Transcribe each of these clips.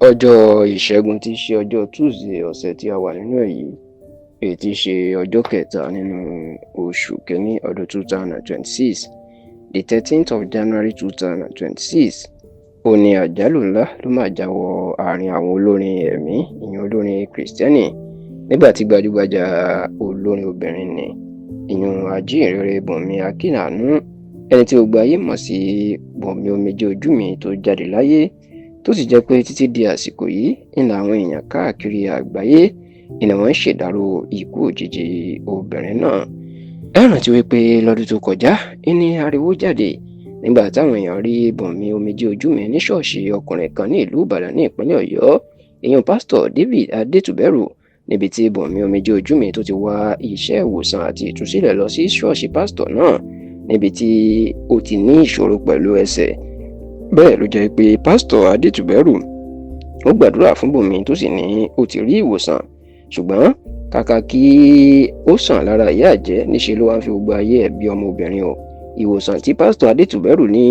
ọjọ́ ìṣẹ́gun tí í ṣe ọjọ́ Tuesday ọ̀sẹ̀ tí a wà nínú ẹ̀ yìí, èyí tí í ṣe ọjọ́ kẹta nínú oṣù kìíní ọdún 2026, the 13th of January 2026, ó ní àjálù ńlá ló máa já wọ àárín àwọn olórin ẹ̀mí, ìyẹn olórin kìrìsìtẹ́nì, nígbà tí gbajúgbajà olórin obìnrin ni ìyẹn ajíhìnrere Bùnmi Akínàánú, ẹni tí gbogbo ayé mọ̀ sí Bùnmi Omijé Ojú Mi, tó jáde láyé, tó sì jẹ́ pé títí di àsìkò yìí ní àwọn èèyàn káàkiri àgbáyé ni wọ́n ń ṣèdárò ikú òjijì obìnrin náà. Ẹ rántí wípé lọ́dún tó kọjá ní ariwo jáde nígbà táwọn èèyàn rí Bùnmi Omijé Ojú Mi ní ṣọ́ọ̀ṣì ọkùnrin kan ní ìlú Ìbàdàn ní ìpínlẹ̀ Ọ̀yọ́, ìyẹn pásítọ̀ David Adétùbẹ́rù, níbi tí Bùnmi Omijé Ojú Mi tó ti wá iṣẹ́ ìwòsàn àti ìtúsílẹ̀ lọ sí ṣọ́ọ̀ṣì pásítọ̀ náà, níbi tí ó ti ní ìṣòro pẹ̀lú ẹsẹ̀. Bẹ́ẹ̀ ló jẹ́ pé pásítọ̀ Adétùbẹ́rù ó gbàdúrà fún Bùnmi tó sì ní ó ti rí ìwòsàn, ṣùgbọ́n kàkà kí ó sàn lára ìyá àjẹ́, níṣe ló wá ń fi gbogbo ayé ẹ̀ bí ọmọbìnrin o. Ìwòsàn tí pásítọ̀ Adétùbẹ́rù ní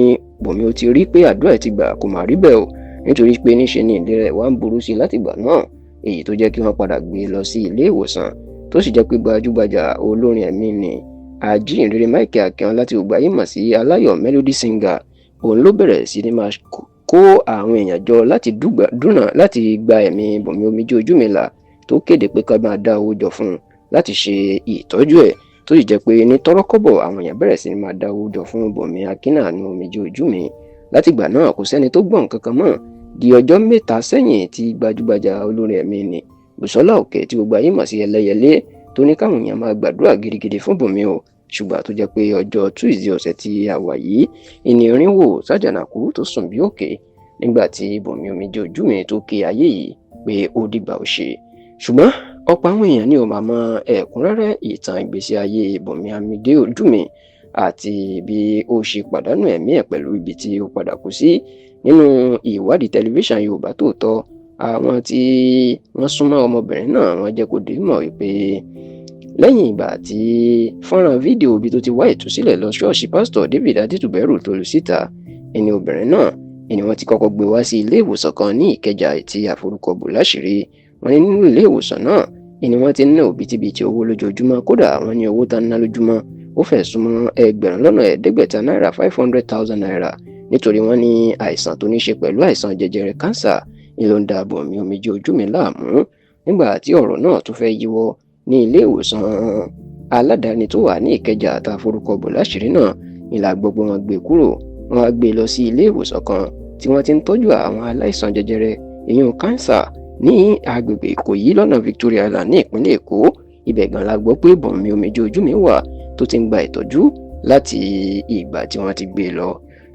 Bùnmi ó ti rí pé àdúrà ẹ̀ ti gbà kò má rí bẹ́ẹ̀ o, nítorí pé níṣe ni ìlera ẹ̀ wá ń burú sí i látìgbà náà, èyí tó jẹ́ kí wọ́n padà gbé e lọ sí ilé ìwòsàn, tó sì jẹ́ pé gbajúgbajà olórin ẹ̀mí ni ajíhìnrere Michael Akínyọlá tí gbogbo ayé mọ̀ sí Aláyọ̀ Melody Singer, òun ló bẹ̀rẹ̀ sí ní máa kó àwọn èèyàn jọ láti gba ẹ̀mí Bùnmi Omijé Ojú Mi là, tó kéde pé ká máa dá owó jọ fún un láti ṣe ìtọ́jú ẹ̀, tó sì jẹ́ pé ní tọ́rọ́kọ́bọ̀ àwọn èèyàn bẹ̀rẹ̀ sí ní máa dá owó jọ fún Bùnmi Akínàánú Omijé Ojú Mi. Látìgbà náà kò sẹ́ni tó gbọ́ nǹkan kan mọ́, di ọjọ́ mẹ́ta sẹ́yìn tí gbajúgbajà olórin ẹ̀mí ni Bùsọ́lá Òkè tí gbogbo ayé mọ̀ sí Ẹlẹ́yẹlé tó ní káwọn èèyàn máa gbàdúrà gidigidi fún Bùnmi o, ṣùgbọ́n tó jẹ́ pé ọjọ́ Tuesday ọ̀sẹ̀ tí a wà yìí ìnìrín wò sájànàkú tó sùn bí òkè, nígbà tí Bùnmi Omijé Ojú Mi tó ké ayé yìí pé ó dìgbà ó ṣe. Ṣùgbọ́n ọ̀pọ̀ àwọn èèyàn ní ó máa mọ ẹ̀kúnrẹ́rẹ́ ìtàn ìgbésí ayé Bùnmi Omijé Ojú Mi àti bí ó ṣe pàdánù ẹ̀mí ẹ̀ pẹ̀lú ibi tí ó padà kú sí. Nínú ìwádìí tẹlifíṣàn Yorùbá Tòótọ́, àwọn tí wọ́n súnmọ́ ọmọbìnrin náà wọ́n jẹ́ kó dé mọ̀ wípé lẹ́yìn ìgbà tí fọ́nrán fídíò ibi tó ti wá ìtúsílẹ̀ lọ ṣọ́ọ̀ṣì pásítọ̀ David Adétùbẹ́rù tó lu síta, ẹni obìnrin náà ni wọ́n ti kọ́kọ́ gbé wá sí ilé ìwòsàn kan ní Ìkẹjà tí àforúkọ bò láṣìírí. Wọ́n ní nínú ilé ìwòsàn náà ni wọ́n ti ń ná òbítíbitì owó lójoojúmọ́, kódà wọ́n ní owó tá ń ná lójúmọ́ ó fẹ́ súnmọ́ ẹgbẹ̀rún lọ́nà ẹ̀ẹ́dẹ́gbẹ̀ta náírà 500,000 naira, nítorí wọ́n ní àìsàn tó ní ṣe pẹ̀lú àìsàn jẹjẹrẹ kánsà ni ló ń da Bùnmi Omijé Ojú Mi láàmú. Nígbà tí ọ̀rọ̀ náà tó fẹ́ yíwọ́ ní ilé ìwòsàn aládàáni tó wà ní Ìkẹjà tá forúkọ bò láṣìírí náà, ìlà gbogbo wọn gbé kúrò, wọ́n á gbé lọ sí ilé ìwòsàn kan tí wọ́n ti ń tọ́jú àwọn aláìsàn jẹjẹrẹ ìyún kánsà ní agbègbè Ìkòyí lọ́nà Victoria Island ní ìpínlẹ̀ Èkó. Ibẹ̀ gan la gbọ́ pé Bùnmi Omijé Ojú Mi wà tó ti ń gba ìtọ́jú láti ìgbà tí wọ́n ti gbé e lọ.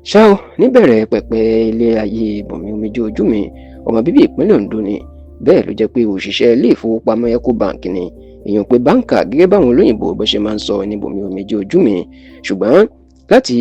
Ṣá o, níbẹ̀rẹ̀ pẹ̀pẹ̀ ilé ayé Bùnmi Omijé Ojú Mi, ọmọ bíbí ìpínlẹ̀ Ondo ni, bẹ́ẹ̀ ló jẹ́ pé òṣìṣẹ́ ilé ìfowópamọ́ Ecobank ni, èèyàn pé báńkà gẹ́gẹ́ báwọn olóyìnbó bó ṣe máa ń sọ ní Bùnmi Omijé Ojú Mi. Ṣùgbọ́n láti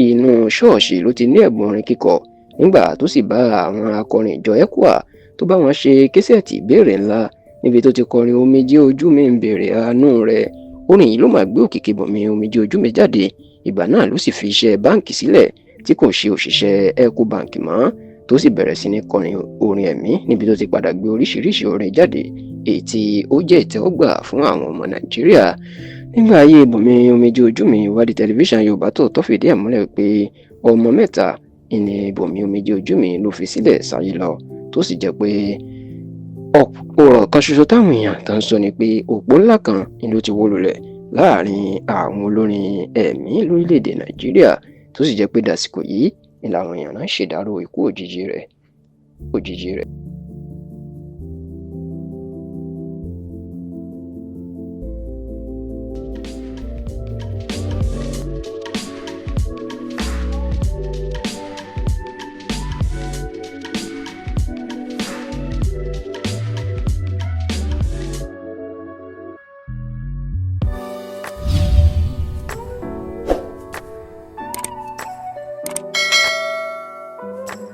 inú ṣọ́ọ̀ṣì ló ti ní ẹ̀bùn orin kíkọ, nígbà tó sì bá àwọn akọrin ìjọ ECWA tó bá wọn ṣe késẹ́ẹ̀tì ìbéèrè ńlá níbi tó ti kọrin Omijé Ojú Mi ń béèrè àánú rẹ̀. Orin yìí ló máa gbé òkìkí Bùnmi Omijé Ojú Mi jáde. Ìgbà náà ló sì fi iṣẹ́ báǹkì sílẹ̀ tí kò ṣe òṣìṣẹ́ Ecobank mọ́, tó sì bẹ̀rẹ̀ sí ní kọrin orin ẹ̀mí níbi tó ti padà gbé oríṣiríṣi orin jáde èyí tí ó jẹ́ ìtẹ́wọ́gbà fún àwọn ọmọ Nàìjíríà. Nígbà ayé Bùnmi Omijé Ojú Mi, ìwádìí tẹlifíṣàn Yorùbá Tòótọ́ fìdí ẹ̀ múlẹ̀ pé ọmọ mẹ́ta ni Bùnmi Omijé Ojú Mi ló fi sílẹ̀ sáyé lọ, tó sì jẹ́ pé ọ̀rọ̀ kan ṣoṣo táwọn èèyàn tó ń sọ ni pé òpó ńlá kan ni ló ti wó lulẹ̀ láàrin àwọn olórin ẹ̀mí lórílẹ̀‐èdè Nàìjíríà, tó sì jẹ́ pé dàsìkò yìí ni làwọn èèyàn náà ń ṣèdárò ikú òjijì rẹ̀.